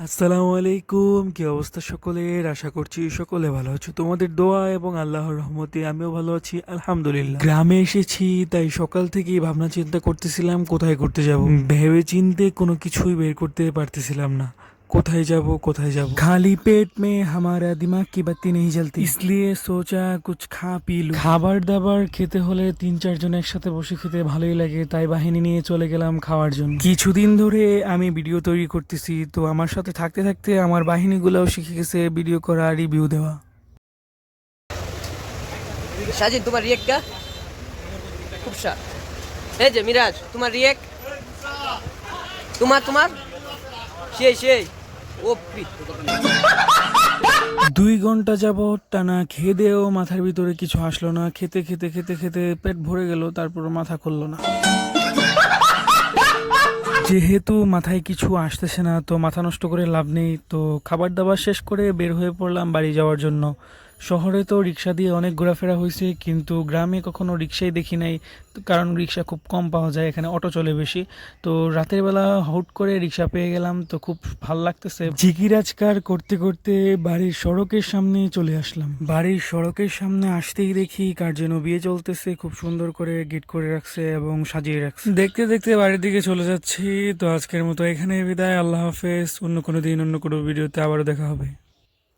আসসালামু আলাইকুম, কি অবস্থা সকলের? আশা করছি সকলে ভালো আছো। তোমাদের দোয়া এবং আল্লাহর রহমতে আমিও ভালো আছি, আলহামদুলিল্লাহ। গ্রামে এসেছি, তাই সকাল থেকেই ভাবনা চিন্তা করতেছিলাম কোথায় ঘুরতে যাব। ভেবে চিন্তে কোনো কিছুই বের করতে পারতেছিলাম না। কোথায় যাব কোথায় যাব, খালি পেট মে হামারা দিমাগ কি বাতি নেই জ্বলতি, इसलिए সোচা কুছ খা পি লুঁ। খাবার দাবার খেতে হলে 3-4 জন একসাথে বসে খেতে ভালোই লাগে, তাই বাহিনী নিয়ে চলে গেলাম খাওয়ার জন্য। কিছুদিন ধরে আমি ভিডিও তৈরি করতেছি, তো আমার সাথে থাকতে থাকতে আমার বাহিনীগুলোও শিখে গেছে ভিডিও করা, রিভিউ দেওয়া। সাজিন তোমার রিয়েক্ট গা খুব এই যে মিরাজ তোমার রিয়েক্ট তোমার সেই সেই ও 2 ঘন্টা যাবৎ টানা খেয়ে দেও মাথার ভিতরে কিছু আসলো না। খেতে খেতে খেতে খেতে পেট ভরে গেল, তারপর মাথা খুললো না। যেহেতু মাথায় কিছু আসতেছে না, তো মাথা নষ্ট করে লাভ নেই, তো খাবার দাবার শেষ করে বের হয়ে পড়লাম বাড়ি যাওয়ার জন্য। শহরে তো রিক্সা দিয়ে অনেক ঘোরাফেরা হয়েছে, কিন্তু গ্রামে কখনো রিক্সাই দেখি নাই, কারণ রিক্সা খুব কম পাওয়া যায়, এখানে অটো চলে বেশি। তো রাতের বেলা হুট করে রিক্সা পেয়ে গেলাম, তো খুব ভাল লাগতেছে। জিকির আজকার করতে করতে বাড়ির সড়কের সামনে চলে আসলাম। বাড়ির সড়কের সামনে আসতেই দেখি কার যেন বিয়ে চলতেছে, খুব সুন্দর করে গেট করে রাখছে এবং সাজিয়ে রাখছে। দেখতে দেখতে বাড়ির দিকে চলে যাচ্ছি। তো আজকের মতো এখানে বিদায়, আল্লাহ হাফেজ। অন্য কোনো দিন অন্য কোনো ভিডিওতে আবারও দেখা হবে।